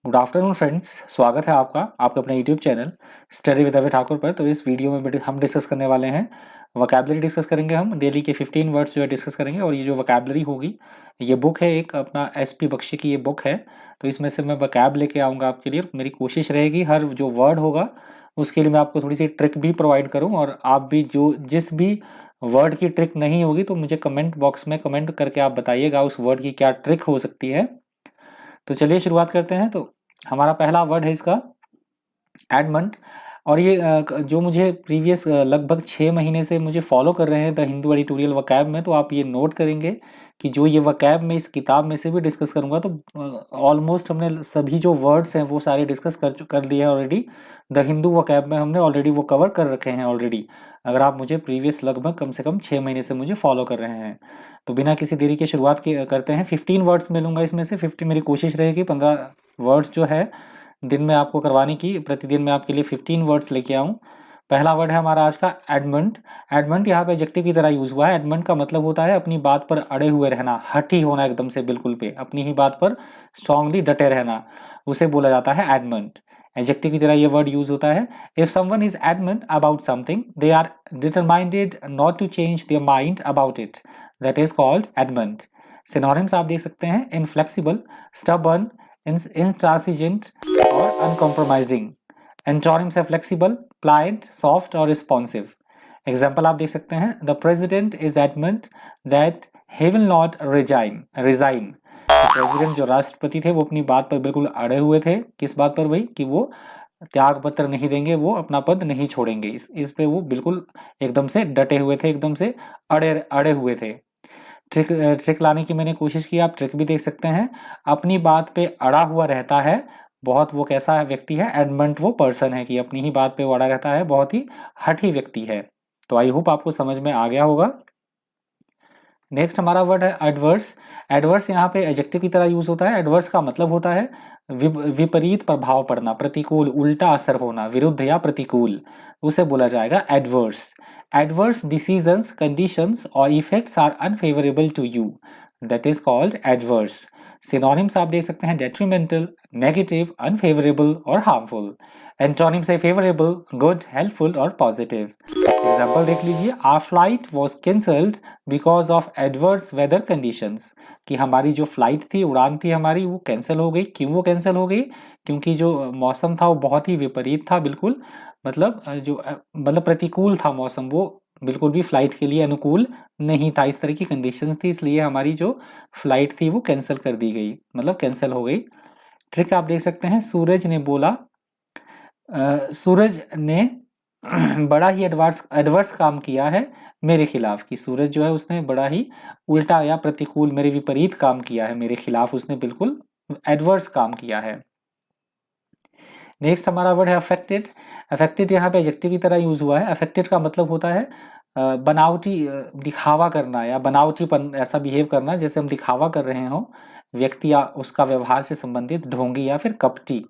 Good afternoon friends, स्वागत है आपका आपके अपने यूट्यूब चैनल स्टडी विद अभय ठाकुर पर। तो इस वीडियो में हम डिस्कस करने वाले हैं वोकैबुलरी डिस्कस करेंगे। हम डेली के 15 वर्ड्स जो है डिस्कस करेंगे और ये जो वोकैबुलरी होगी ये बुक है, एक अपना एसपी बख्शी की ये बुक है। तो इसमें से मैं वोकैब लेके आऊँगा आपके लिए। मेरी कोशिश रहेगी हर जो वर्ड होगा उसके लिए मैं आपको थोड़ी सी ट्रिक भी प्रोवाइड करूँ, और आप भी जो जिस भी वर्ड की ट्रिक नहीं होगी तो मुझे कमेंट बॉक्स में कमेंट करके आप बताइएगा उस वर्ड की क्या ट्रिक हो सकती है। तो चलिए शुरुआत करते हैं। तो हमारा पहला वर्ड है इसका एडमंड। और ये जो मुझे प्रीवियस लगभग 6 महीने से मुझे फॉलो कर रहे हैं द हिंदू एडिटोरियल वकैब में, तो आप ये नोट करेंगे कि जो ये वकैब में इस किताब में से भी डिस्कस करूंगा तो ऑलमोस्ट हमने सभी जो वर्ड्स हैं वो सारे डिस्कस कर दिए हैं ऑलरेडी। द हिंदू वकैब में हमने ऑलरेडी वो कवर कर रखे हैं ऑलरेडी, अगर आप मुझे प्रीवियस लगभग कम से कम 6 महीने से मुझे फॉलो कर रहे हैं। तो बिना किसी देरी के शुरुआत करते हैं। 15 वर्ड्स मिलूंगा इसमें से 50। मेरी कोशिश रहेगी 15 वर्ड्स जो है दिन में आपको करवाने की। प्रतिदिन मैं आपके लिए 15 वर्ड्स लेके आऊँ। पहला वर्ड है हमारा आज का एडमंड। एडमंड यहाँ पे एडजेक्टिव की तरह यूज हुआ है। एडमंड का मतलब होता है अपनी बात पर अड़े हुए रहना, हठी होना एकदम से बिल्कुल पे, अपनी ही बात पर स्ट्रांगली डटे रहना, उसे बोला जाता है एडमंड। एडजेक्टिव की तरह ये वर्ड यूज होता है। If someone is adamant about something they are determined not to change their mind about it, that is called adamant. Synonyms आप देख सकते हैं इनफ्लेक्सिबल, स्टबर्न, intransigent और uncompromising। एंटोनिम्स है फ्लेक्सिबल, pliant, सॉफ्ट और responsive. Example आप देख सकते हैं the president is adamant that he will not resign. President जो राष्ट्रपति थे वो अपनी बात पर बिल्कुल अड़े हुए थे। किस बात पर भाई? कि वो त्याग पत्र नहीं देंगे, वो अपना पद नहीं छोड़ेंगे। इस पे वो बिल्कुल एकदम से डटे हुए थे, एकदम से अड़े अड़े हुए थे। ट्रिक लाने की मैंने कोशिश की, आप ट्रिक भी देख सकते हैं। अपनी बात पे अड़ा हुआ रहता है बहुत, वो कैसा व्यक्ति है? एडमंट वो पर्सन है कि अपनी ही बात पे वो अड़ा रहता है, बहुत ही हठी व्यक्ति है। तो आई होप आपको समझ में आ गया होगा। नेक्स्ट हमारा वर्ड है एडवर्स। एडवर्स यहाँ पे एडजेक्टिव की तरह यूज होता है। एडवर्स का मतलब होता है विपरीत प्रभाव पड़ना, प्रतिकूल, उल्टा असर होना, विरुद्ध या प्रतिकूल, उसे बोला जाएगा एडवर्स। एडवर्स डिसीजंस, कंडीशंस और effects are unfavourable to you, that is called adverse. Synonyms आप देख सकते हैं डेट्रीमेंटल, नेगेटिव, अनफेवरेबल और हार्मफुल। एंटोनिम्स है फेवरेबल, गुड, हेल्पफुल और पॉजिटिव। एग्जाम्पल देख लीजिए, our flight was cancelled because of adverse weather conditions. कि हमारी जो फ्लाइट थी, उड़ान थी हमारी, वो कैंसिल हो गई। क्यों वो कैंसिल हो गई? क्योंकि जो मौसम था वो बहुत ही विपरीत था, बिल्कुल मतलब मतलब प्रतिकूल था मौसम, वो बिल्कुल भी फ्लाइट के लिए अनुकूल नहीं था। इस तरह की कंडीशंस थी, इसलिए हमारी जो फ्लाइट थी वो कैंसिल कर दी गई, मतलब कैंसिल हो गई। ट्रिक आप देख सकते हैं, सूरज ने बोला, सूरज ने बड़ा ही एडवर्स काम किया है मेरे खिलाफ। कि सूरज जो है उसने बड़ा ही उल्टा या प्रतिकूल, मेरे विपरीत काम किया है, मेरे खिलाफ उसने बिल्कुल एडवर्स काम किया है। नेक्स्ट हमारा वर्ड है अफेक्टेड। अफेक्टेड यहाँ पे एडजेक्टिव की तरह यूज हुआ है। अफेक्टेड का मतलब होता है बनावटी, दिखावा करना या बनावटीपन, ऐसा बिहेव करना जैसे हम दिखावा कर रहे हो। व्यक्ति या उसका व्यवहार से संबंधित ढोंगी या फिर कपटी,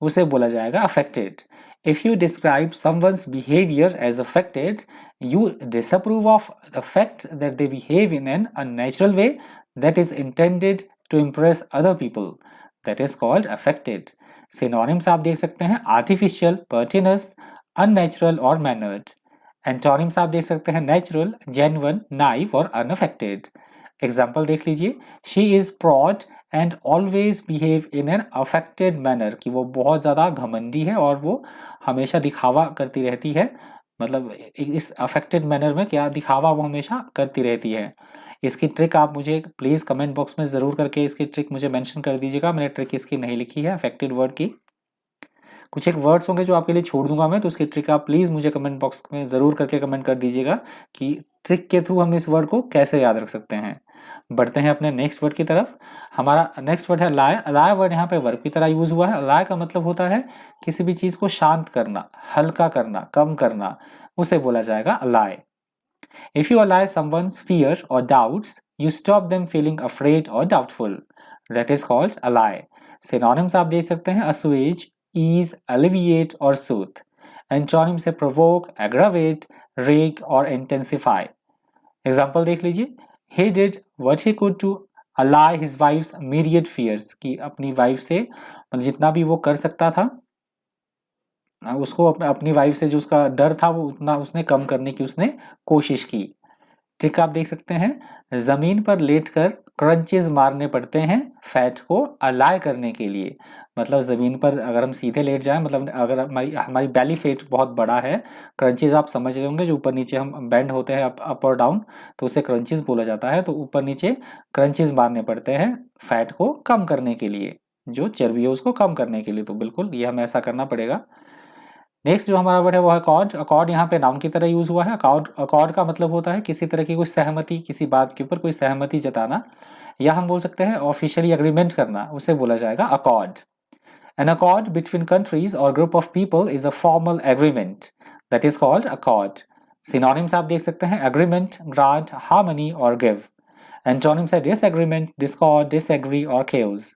उसे बोला जाएगा affected. If you describe someone's behaviour as affected, you disapprove of the fact that they behave in an unnatural way that is intended to impress other people, that is called affected. Synonyms आप देख सकते हैं artificial, pretentious, unnatural और mannered. Antonyms आप देख सकते हैं natural, genuine, naive और अनअफेक्टेड। एग्जाम्पल देख लीजिए, she is proud and always behave in an affected manner. कि वो बहुत ज़्यादा घमंडी है और वो हमेशा दिखावा करती रहती है, मतलब इस अफेक्टेड मैनर में क्या दिखावा वो हमेशा करती रहती है। इसकी ट्रिक आप मुझे प्लीज़ कमेंट बॉक्स में ज़रूर करके इसकी ट्रिक मुझे मेंशन कर दीजिएगा। मैंने ट्रिक इसकी नहीं लिखी है अफेक्टेड वर्ड की। कुछ एक वर्ड्स होंगे जो आपके लिए छोड़ दूंगा मैं, तो उसकी ट्रिक आप प्लीज़ मुझे कमेंट बॉक्स में ज़रूर करके कमेंट कर दीजिएगा कि ट्रिक के थ्रू हम इस वर्ड को कैसे याद रख सकते हैं। बढ़ते हैं अपने नेक्स्ट वर्ड की तरफ। हमारा नेक्स्ट वर्ड है लाय। लाय वर्ड यहाँ पे वर्ब की तरह यूज हुआ है। लाय का मतलब होता है किसी भी चीज़ को शांत करना, हल्का करना, कम करना, उसे बोला जाएगा लाय। If you allay someone's fear or doubts, you stop them feeling afraid or doubtful. That is called allay. Synonyms आप देख सकते हैं assuage, ease, alleviate और soothe. Antonyms है provoke, aggravate, rake और intensify. Example देख लीजिए, he did what he could to allay his wife's myriad fears, कि अपनी वाइफ से मतलब जितना भी वो कर सकता था उसको अपनी वाइफ से जो उसका डर था वो उतना उसने कम करने की उसने कोशिश की। ट्रिक आप देख सकते हैं, जमीन पर लेटकर क्रंचेस मारने पड़ते हैं फैट को अलाय करने के लिए। मतलब जमीन पर अगर हम सीधे लेट जाएं, मतलब अगर हमारी हमारी बैली फैट बहुत बड़ा है, क्रंचेस आप समझ रहे होंगे जो ऊपर नीचे हम बेंड होते हैं अप और डाउन, तो उसे क्रंचेस बोला जाता है। तो ऊपर नीचे क्रंचेस मारने पड़ते हैं फैट को कम करने के लिए, जो चर्बी है उसको कम करने के लिए। तो बिल्कुल ये हमें ऐसा करना पड़ेगा। नेक्स्ट जो हमारा वर्ड है वो है अकॉर्ड। अकॉर्ड यहाँ पे नाउन की तरह यूज हुआ है। अकॉर्ड अकॉर्ड का मतलब होता है किसी तरह की कोई सहमति, किसी बात के ऊपर कोई सहमति जताना, या हम बोल सकते हैं ऑफिशियली एग्रीमेंट करना, उसे बोला जाएगा accord. An accord between countries or group of people is a formal agreement that is called accord. Synonyms आप देख सकते हैं, agreement, grant, harmony और give. Antonyms है disagreement, discord, disagree और chaos.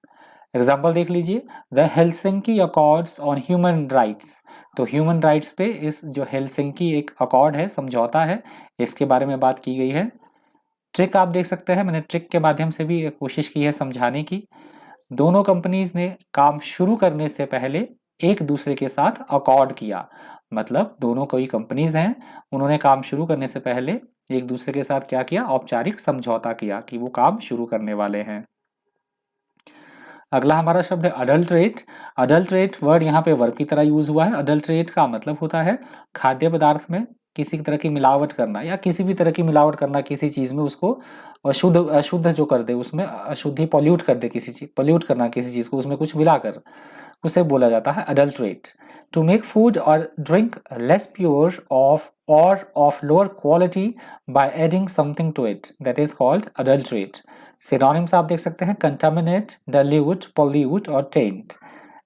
एग्जाम्पल देख लीजिए, the Helsinki accords on human rights. तो ह्यूमन राइट्स पे इस जो हेलसिंकी एक अकॉर्ड है, समझौता है, इसके बारे में बात की गई है। ट्रिक आप देख सकते हैं, मैंने ट्रिक के माध्यम से भी कोशिश की है समझाने की। दोनों कंपनीज ने काम शुरू करने से पहले एक दूसरे के साथ अकॉर्ड किया। मतलब दोनों कोई कंपनीज हैं, उन्होंने काम शुरू करने से पहले एक दूसरे के साथ क्या किया, औपचारिक समझौता किया कि वो काम शुरू करने वाले हैं। अगला हमारा शब्द है अडल्ट्रेट। अडल्ट्रेट वर्ड यहाँ पे वर्ब की तरह यूज हुआ है। अडल्ट्रेट का मतलब होता है खाद्य पदार्थ में किसी तरह की मिलावट करना, या किसी भी तरह की मिलावट करना किसी चीज में, उसको अशुद्ध अशुद्ध जो कर दे, उसमें अशुद्धि पॉल्यूट कर दे, किसी चीज पॉल्यूट करना किसी चीज को, उसमें कुछ मिलाकर, उसे बोला जाता है अडल्ट्रेट। टू मेक फूड और drink less pure of lower quality by adding something to it, that is called adulterate. Synonyms आप देख सकते हैं, कंटामिनेट, डाइल्यूट, पॉल्यूट और टेंट।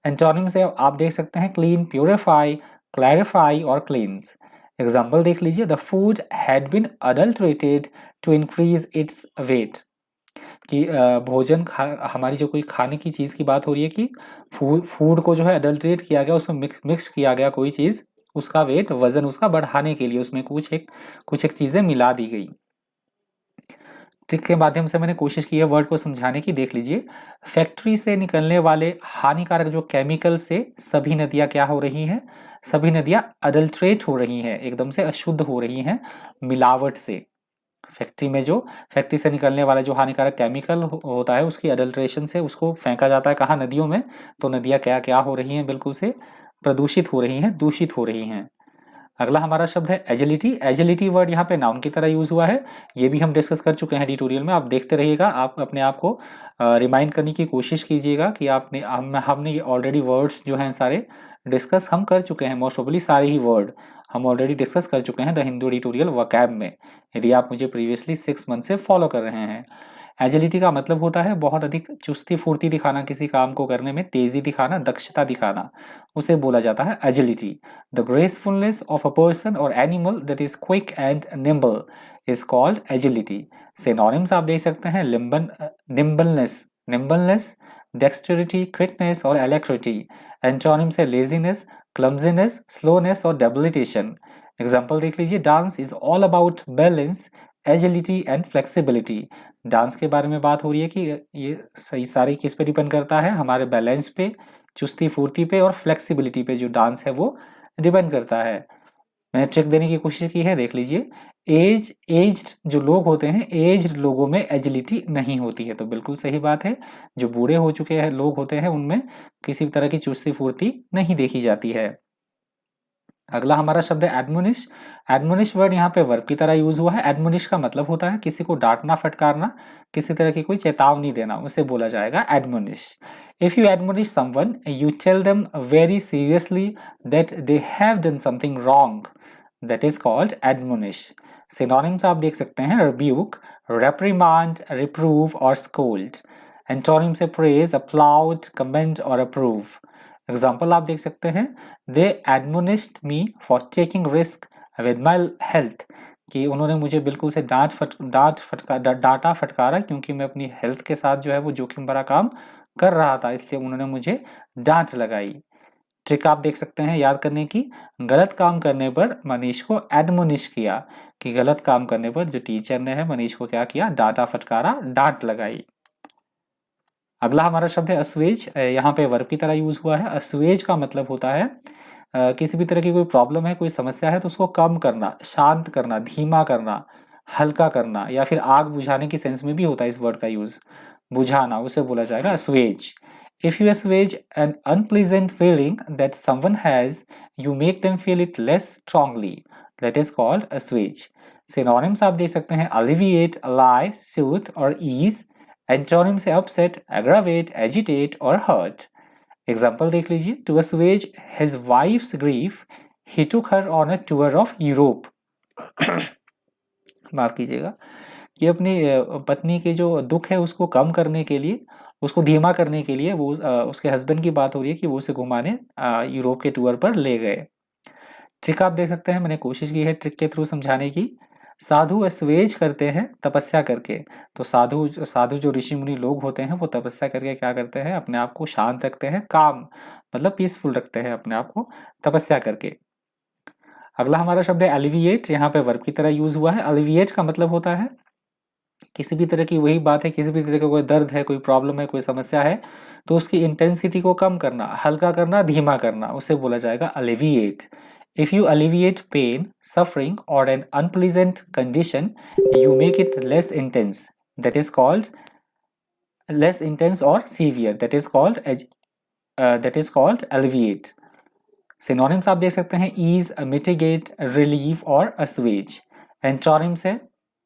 एंटोनिम्स आप देख सकते हैं, क्लीन, प्योरीफाई, क्लैरिफाई और क्लींस। एग्जाम्पल देख लीजिए, the food had been adulterated to increase its weight, कि भोजन हमारी जो कोई खाने की चीज़ की बात हो रही है कि फूड को जो है अडल्ट्रेट किया गया, उसमें मिक्स किया गया कोई चीज़, उसका वेट, वजन उसका बढ़ाने के लिए उसमें कुछ एक चीज़ें मिला दी गई। ट्रिक के माध्यम से मैंने कोशिश की है वर्ड को समझाने की। देख लीजिए, फैक्ट्री से निकलने वाले हानिकारक जो केमिकल से सभी नदियां क्या हो रही हैं, सभी नदियां अडल्ट्रेट हो रही हैं, एकदम से अशुद्ध हो रही हैं मिलावट से। फैक्ट्री से निकलने वाला जो हानिकारक केमिकल होता है, उसकी अडल्ट्रेशन से उसको फेंका जाता है कहाँ, नदियों में। तो नदियां क्या क्या हो रही हैं, बिल्कुल से प्रदूषित हो रही हैं, दूषित हो रही हैं। अगला हमारा शब्द है एजिलिटी। एजिलिटी वर्ड यहाँ पे नाउन की तरह यूज हुआ है। ये भी हम डिस्कस कर चुके हैं ट्यूटोरियल में, आप देखते रहिएगा, आप अपने आप को रिमाइंड करने की कोशिश कीजिएगा कि आपने हमने ऑलरेडी वर्ड्स जो हैं सारे डिस्कस हम कर चुके हैं। मोस्ट प्रोबेबली सारे ही वर्ड हम ऑलरेडी डिस्कस कर चुके हैं द हिंदू ट्यूटोरियल वोकैब में, यदि आप मुझे प्रीवियसली 6 मंथ से फॉलो कर रहे हैं। एजिलिटी का मतलब होता है बहुत अधिक चुस्ती फुर्ती दिखाना, किसी काम को करने में तेजी दिखाना, दक्षता दिखाना, उसे बोला जाता है agility. The gracefulness of a person और animal that is quick and nimble is called agility. Synonyms आप देख सकते हैं, निम्बलनेस, डेक्सटेरिटी, क्विकनेस और एलेक्ट्रिटी। एंटोनिम्स है लेजीनेस, क्लमजीनेस, स्लोनेस और डेबिलिटेशन। एग्जाम्पल देख लीजिए, dance is all about balance, agility and flexibility. Dance के बारे में बात हो रही है कि ये सही सारी किस पे डिपेंड करता है, हमारे बैलेंस पे, चुस्ती फुर्ती पे और फ्लेक्सिबिलिटी पे जो डांस है वो डिपेंड करता है। मैंने ट्रिक देने की कोशिश की है, देख लीजिए। एज्ड जो लोग होते हैं, एज्ड लोगों में एजिलिटी नहीं होती है, तो बिल्कुल सही बात है। जो बूढ़े हो चुके हैं लोग होते हैं, उनमें किसी तरह की चुस्ती फुर्ती नहीं देखी जाती है। अगला हमारा शब्द है एडमोनिश। एडमोनिश वर्ड यहाँ पे वर्ब की तरह यूज हुआ है। एडमोनिश का मतलब होता है किसी को डांटना, फटकारना, किसी तरह की कोई चेतावनी देना, उसे बोला जाएगा admonish. If you admonish someone, you tell them very seriously that they have done something wrong, that is called admonish. Synonyms आप देख सकते हैं, रिब्यूक, रेप्रिमांड, रिप्रूव और स्कोल्ड। एंटोनिम्स है प्रेज, अपलाउड, कमेंड और अप्रूव। एग्जाम्पल आप देख सकते हैं, they admonished me for taking risk with my health, कि उन्होंने मुझे बिल्कुल से डांटा फटकारा क्योंकि मैं अपनी हेल्थ के साथ जो है वो जोखिम भरा काम कर रहा था, इसलिए उन्होंने मुझे डांट लगाई। ट्रिक आप देख सकते हैं याद करने की, गलत काम करने पर मनीष को एडमोनिश किया, कि गलत काम करने पर जो टीचर ने है मनीष को क्या किया, डांटा फटकारा, डांट लगाई। अगला हमारा शब्द है assuage। यहाँ पे वर्ब की तरह यूज हुआ है। assuage का मतलब होता है किसी भी तरह की कोई प्रॉब्लम है, कोई समस्या है तो उसको कम करना, शांत करना, धीमा करना, हल्का करना, या फिर आग बुझाने की सेंस में भी होता है इस वर्ड का यूज, बुझाना, उसे बोला जाएगा assuage। If you assuage an unpleasant feeling that someone has, you make them feel it less strongly. That is called assuage. Synonyms आप देख सकते हैं alleviate, allay, soothe और ease। Antonyms है upset, aggravate, agitate और hurt। Example देख लीजिए। To assuage his wife's grief, he took her on a tour of Europe. माफ कीजिएगा। कि अपनी पत्नी के जो दुख है उसको कम करने के लिए, उसको धीमा करने के लिए वो उसके हस्बैंड की बात हो रही है कि वो उसे घुमाने यूरोप के टूर पर ले गए। ट्रिक आप देख सकते हैं, मैंने कोशिश की है ट्रिक के थ्रू समझाने की। साधु अस्वेज करते हैं तपस्या करके। तो साधु साधु जो ऋषि मुनि लोग होते हैं वो तपस्या करके क्या करते हैं, अपने आप को शांत रखते हैं, काम मतलब पीसफुल रखते हैं अपने आप को तपस्या करके। अगला हमारा शब्द है एलिविएट। यहाँ पे वर्ब की तरह यूज हुआ है। एलिविएट का मतलब होता है किसी भी तरह की, वही बात है, किसी भी तरह का कोई दर्द है, कोई प्रॉब्लम है, कोई समस्या है तो उसकी इंटेंसिटी को कम करना, हल्का करना, धीमा करना, उसे बोला जाएगा alleviate. If you alleviate pain, suffering और an unpleasant condition, you make it less intense, that is called less intense और severe, that is called alleviate. Synonyms आप देख सकते हैं ईज, मिटिगेट, रिलीव और assuage। एंटोनिम्स है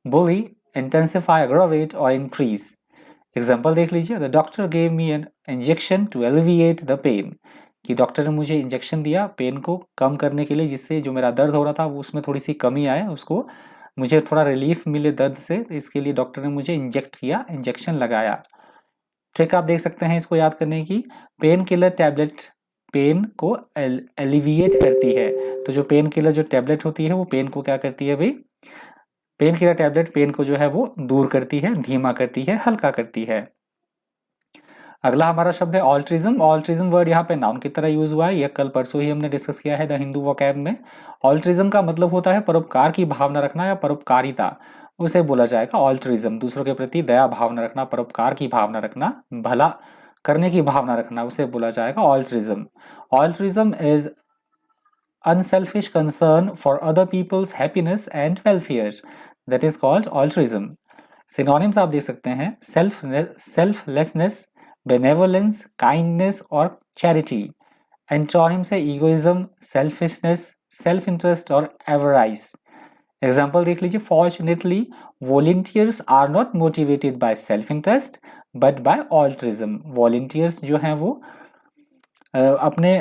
बुली, इंटेंसिफाई, aggravate और increase। Example देख लीजिए। The doctor gave me an injection to alleviate the pain, कि डॉक्टर ने मुझे इंजेक्शन दिया पेन को कम करने के लिए, जिससे जो मेरा दर्द हो रहा था वो उसमें थोड़ी सी कमी आए, उसको मुझे थोड़ा रिलीफ मिले दर्द से, इसके लिए डॉक्टर ने मुझे इंजेक्ट किया, इंजेक्शन लगाया। ट्रिक आप देख सकते हैं इसको याद करने की। पेन किलर टैबलेट पेन को एलिविएट करती है। तो जो पेन किलर जो टैबलेट होती है वो पेन को क्या करती है भाई, पेन किलर टैबलेट पेन को जो है वो दूर करती है, धीमा करती है, हल्का करती है। अगला हमारा शब्द है ऑल्ट्रिज्म। ऑल्ट्रिज्म वर्ड यहाँ पे नाउन की तरह यूज हुआ है। यह कल परसों ही हमने डिस्कस किया है द हिंदू वोकैब में। ऑल्ट्रिज्म का मतलब होता है परोपकार की भावना रखना या परोपकारिता, उसे बोला जाएगा ऑल्ट्रिज्म। दूसरों के प्रति दया भावना रखना, परोपकार की भावना रखना, भला करने की भावना रखना, उसे बोला जाएगा altruism. Altruism is unselfish concern for other people's happiness and welfare, that is called altruism। Synonyms आप देख सकते हैं सेल्फलेसनेस, बेनेवोलेंस, काइंडनेस और चैरिटी। एंटोनिम्स है ईगोइज्म, सेल्फिशनेस, सेल्फ इंटरेस्ट और एवराइस। एग्जाम्पल देख लीजिए। Fortunately volunteers are not motivated by self interest but by altruism. Volunteers जो हैं वो अपने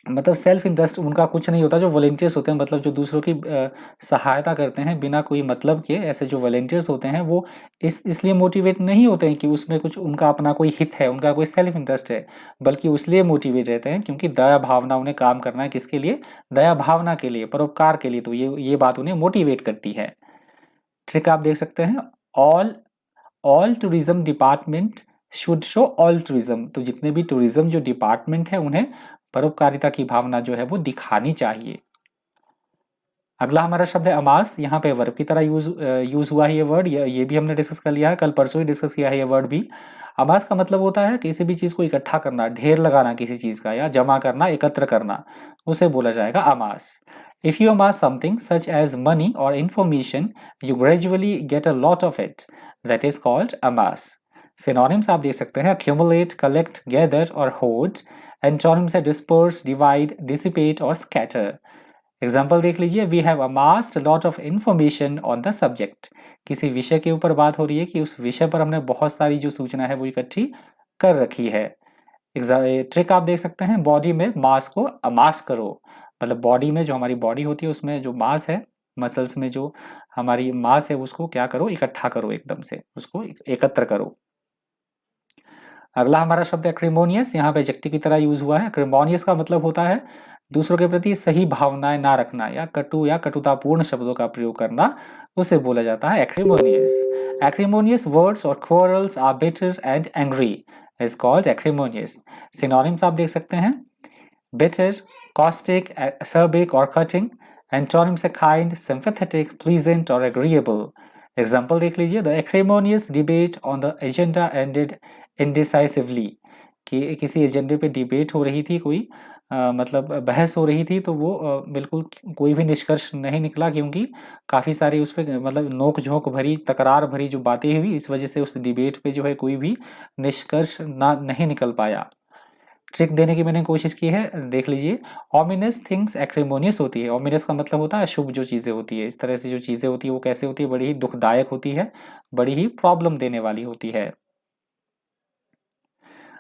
मतलब सेल्फ इंटरेस्ट उनका कुछ नहीं होता। जो वॉलंटियर्स होते हैं मतलब जो दूसरों की सहायता करते हैं बिना कोई मतलब के, ऐसे जो वॉलंटियर्स होते हैं वो इसलिए मोटिवेट नहीं होते हैं कि उसमें कुछ उनका अपना कोई हित है, उनका कोई सेल्फ इंटरेस्ट है, बल्कि इसलिए मोटिवेट रहते हैं क्योंकि दया भावना उन्हें काम करना है। किसके लिए? दया भावना के लिए, परोपकार के लिए। तो ये बात उन्हें मोटिवेट करती है। ट्रिक आप देख सकते हैं। All tourism department should show altruism. तो जितने भी टूरिज्म जो डिपार्टमेंट है उन्हें परोपकारिता की भावना जो है वो दिखानी चाहिए। अगला हमारा शब्द है अमास। यहाँ पे वर्ब की तरह यूज हुआ है ये वर्ड, ये भी हमने डिस्कस कर लिया है, कल परसों ही डिस्कस किया है ये वर्ड भी। अमास का मतलब होता है किसी भी चीज को इकट्ठा करना, ढेर लगाना किसी चीज का, या जमा करना, एकत्र करना, उसे बोला जाएगा amass. If you amass something such as money और information, you gradually get a lot of it, that is called amass. Synonyms आप देख सकते हैं accumulate, collect, gather और hoard। एंटोनिम्स है disperse, divide, dissipate और scatter। एग्जाम्पल देख लीजिए। We have amassed a lot of information on the subject। किसी विषय के ऊपर बात हो रही है कि उस विषय पर हमने बहुत सारी जो सूचना है वो इकट्ठी कर रखी है। ट्रिक आप देख सकते हैं। बॉडी में मास को अमास करो, मतलब बॉडी में जो हमारी बॉडी होती है उसमें जो मास है, मसल्स में जो हमारी मास है उसको क्या करो, इकट्ठा करो, एकदम से उसको एकत्र करो। अगला हमारा शब्द एक्रिमोनियस। यहाँ पे एडजेक्टिव की तरह यूज हुआ है। एक्रिमोनियस का मतलब होता है दूसरों के प्रति सही भावनाएं ना रखना या कटुतापूर्ण शब्दों का प्रयोग करना, उसे बोला जाता है एक्रिमोनियस। एक्रिमोनियस वर्ड्स और quarrels are bitter and angry is called acrimonious. Synonyms आप देख सकते हैं। बिटर, कॉस्टिक, एसर्बिक और कटिंग। एंटोनिम्स है काइंड, सिंपैथेटिक, प्लीजेंट और एग्रीएबल। एग्जाम्पल देख लीजिए। The acrimonious debate on the agenda ended indecisively, कि किसी एजेंडे पे डिबेट हो रही थी, कोई मतलब बहस हो रही थी, तो वो बिल्कुल कोई भी निष्कर्ष नहीं निकला, क्योंकि काफ़ी सारी उस पे मतलब नोक झोंक भरी, तकरार भरी जो बातें हुई, इस वजह से उस डिबेट पे जो है कोई भी निष्कर्ष ना नहीं निकल पाया। ट्रिक देने की मैंने कोशिश की है, देख लीजिए। ऑमिनस थिंग्स एक्रिमोनियस होती है। ऑमिनस का मतलब होता है शुभ जो चीज़ें होती है। इस तरह से जो चीज़ें होती है वो कैसे होती है, बड़ी ही दुखदायक होती है, बड़ी ही प्रॉब्लम देने वाली होती है।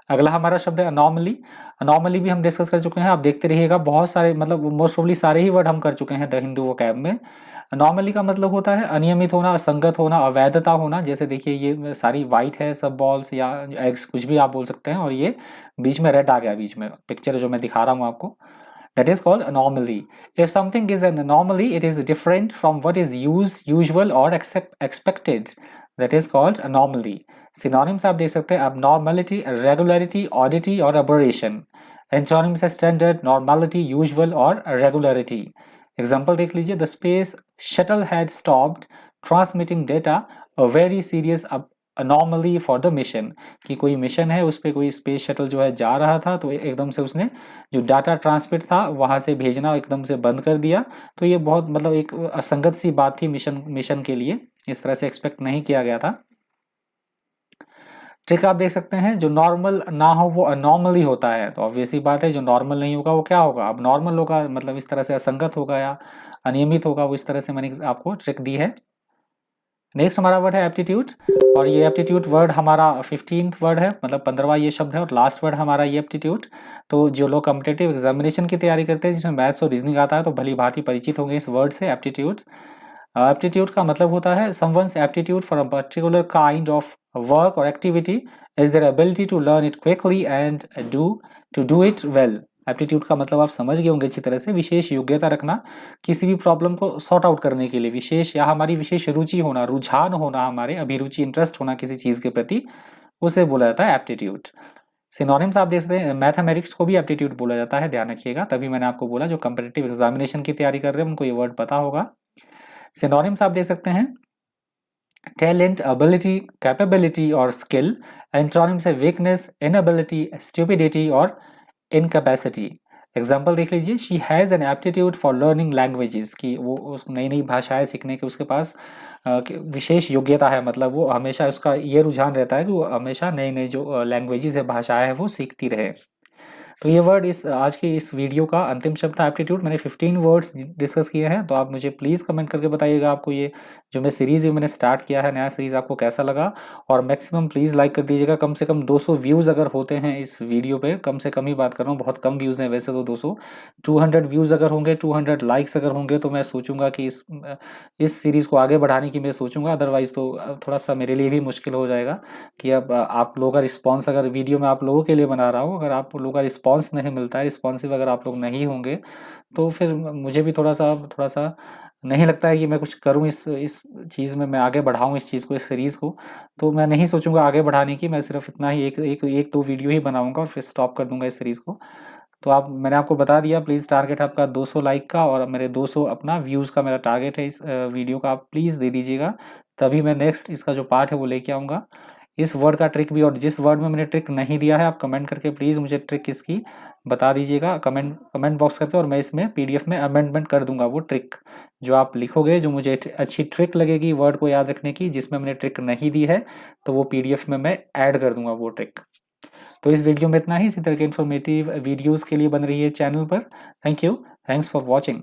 अगला हमारा शब्द है अनॉमली। अनॉमली भी हम डिस्कस कर चुके हैं, आप देखते रहिएगा, बहुत सारे मतलब मोस्ट प्रोबेबली सारे ही वर्ड हम कर चुके हैं द हिंदू वोकैब में। अनॉमली का मतलब होता है अनियमित होना, असंगत होना, अवैधता होना। जैसे देखिए ये सारी वाइट है, सब बॉल्स या एग्स कुछ भी आप बोल सकते हैं, और ये बीच में रेड आ गया, बीच में पिक्चर जो मैं दिखा रहा हूँ आपको, that is called anomaly. If something is an anomaly, it is different from what is usual or expected. That is called anomaly. Synonyms आप देख सकते हैं abnormality, irregularity, oddity और aberration. Antonyms है standard, normality, usual और regularity. Example देख लीजिए, the space shuttle had stopped transmitting data, a very serious anomaly for the mission, कि कोई मिशन है, उस पर कोई स्पेस शटल जो है जा रहा था, तो एकदम से उसने जो डाटा ट्रांसमिट था वहाँ से भेजना एकदम से बंद कर दिया। तो ये बहुत मतलब एक असंगत सी बात थी मिशन के लिए, इस तरह से एक्सपेक्ट नहीं किया गया था। ट्रिक आप देख सकते हैं, जो नॉर्मल ना हो वो अनॉर्मली होता है, तो ऑब्वियसली बात है जो नॉर्मल नहीं होगा वो क्या होगा, अब नॉर्मल होगा, मतलब इस तरह से असंगत होगा या अनियमित होगा, वो इस तरह से मैंने आपको ट्रिक दी है। नेक्स्ट हमारा वर्ड है एप्टीट्यूड, और ये एप्टीट्यूड वर्ड हमारा 15th वर्ड है, मतलब 15वां ये शब्द है, और लास्ट वर्ड हमारा ये एप्टीट्यूड। तो जो लोग कॉम्पिटिटिव एग्जामिनेशन की तैयारी करते हैं जिसमें मैथ्स और रीजनिंग आता है, तो भली भांति परिचित होंगे इस वर्ड से, एप्टीट्यूड। एप्टीट्यूड का मतलब होता है someone's aptitude for a particular kind of work और activity is their ability to learn it quickly and do it well. Aptitude का मतलब आप समझ गए होंगे अच्छी तरह से, विशेष योग्यता रखना किसी भी प्रॉब्लम को सॉर्ट आउट करने के लिए, विशेष या हमारी विशेष रुचि होना, रुझान होना, हमारे अभिरुचि इंटरेस्ट होना किसी चीज़ के प्रति, उसे बोला जाता है एप्टीट्यूड। सिनोनिम्स आप देख सकते हैं, मैथमेटिक्स को भी एप्टीट्यूड बोला जाता है, ध्यान रखिएगा, तभी मैंने आपको बोला जो कॉम्पिटिटिव एग्जामिनेशन की तैयारी कर रहे हैं उनको ये वर्ड पता होगा। सिनोनिम्स आप देख सकते हैं, टैलेंट, एबिलिटी, कैपेबिलिटी और स्किल। एंटोनिम्स है वीकनेस, इनएबिलिटी, स्टूपिडिटी और इनकैपेसिटी। एग्जाम्पल देख लीजिए, she has an aptitude for learning languages, की वो नई नई भाषाएं सीखने के उसके पास विशेष योग्यता है, मतलब वो हमेशा उसका ये रुझान रहता है कि वो हमेशा नई नई जो लैंग्वेजेस है, भाषाएं हैं, वो सीखती रहे। तो ये वर्ड इस आज की इस वीडियो का अंतिम शब्द था एप्टीट्यूड। मैंने 15 वर्ड्स डिस्कस किए हैं, तो आप मुझे प्लीज़ कमेंट करके बताइएगा आपको ये जो मैं सीरीज़ मैंने स्टार्ट किया है, नया सीरीज़, आपको कैसा लगा। और मैक्सिमम प्लीज़ लाइक कर दीजिएगा, कम से कम 200 व्यूज़ अगर होते हैं इस वीडियो पे, कम से कम ही बात कर रहा हूँ, बहुत कम व्यूज़ हैं वैसे तो 200, 200 व्यूज़ अगर होंगे, 200 लाइक्स अगर होंगे, तो मैं सोचूंगा कि इस सीरीज़ को आगे बढ़ाने की मैं सोचूंगा। अदरवाइज़ तो थोड़ा सा मेरे लिए भी मुश्किल हो जाएगा कि अब आप लोगों का रिस्पॉन्स, अगर वीडियो में आप लोगों के लिए बना रहा हूँ, अगर आप लोगों का रिस्पॉन्स नहीं मिलता है, रिस्पॉन्सिव अगर आप लोग नहीं होंगे, तो फिर मुझे भी थोड़ा सा नहीं लगता है कि मैं कुछ करूँ इस चीज़ में, मैं आगे बढ़ाऊँ इस चीज़ को, इस सीरीज़ को। तो मैं नहीं सोचूंगा आगे बढ़ाने की, मैं सिर्फ इतना ही एक दो वीडियो ही बनाऊंगा और फिर स्टॉप कर दूंगा इस सीरीज़ को। तो मैंने आपको बता दिया, प्लीज़ टारगेट आपका 200 लाइक का, और मेरे 200 अपना व्यूज़ का मेरा टारगेट है इस वीडियो का, आप प्लीज़ दे दीजिएगा, तभी मैं नेक्स्ट इसका जो पार्ट है वो लेके आऊँगा। इस वर्ड का ट्रिक भी, और जिस वर्ड में मैंने ट्रिक नहीं दिया है, आप कमेंट करके प्लीज़ मुझे ट्रिक इसकी बता दीजिएगा, कमेंट बॉक्स करके, और मैं इसमें PDF में अमेंडमेंट कर दूंगा वो ट्रिक जो आप लिखोगे, जो मुझे अच्छी ट्रिक लगेगी वर्ड को याद रखने की, जिसमें मैंने ट्रिक नहीं दी है, तो वो PDF में मैं ऐड कर दूंगा वो ट्रिक। तो इस वीडियो में इतना ही। इसी तरह के इन्फॉर्मेटिव वीडियोज़ के लिए बन रही है चैनल पर। Thank you, thanks for watching.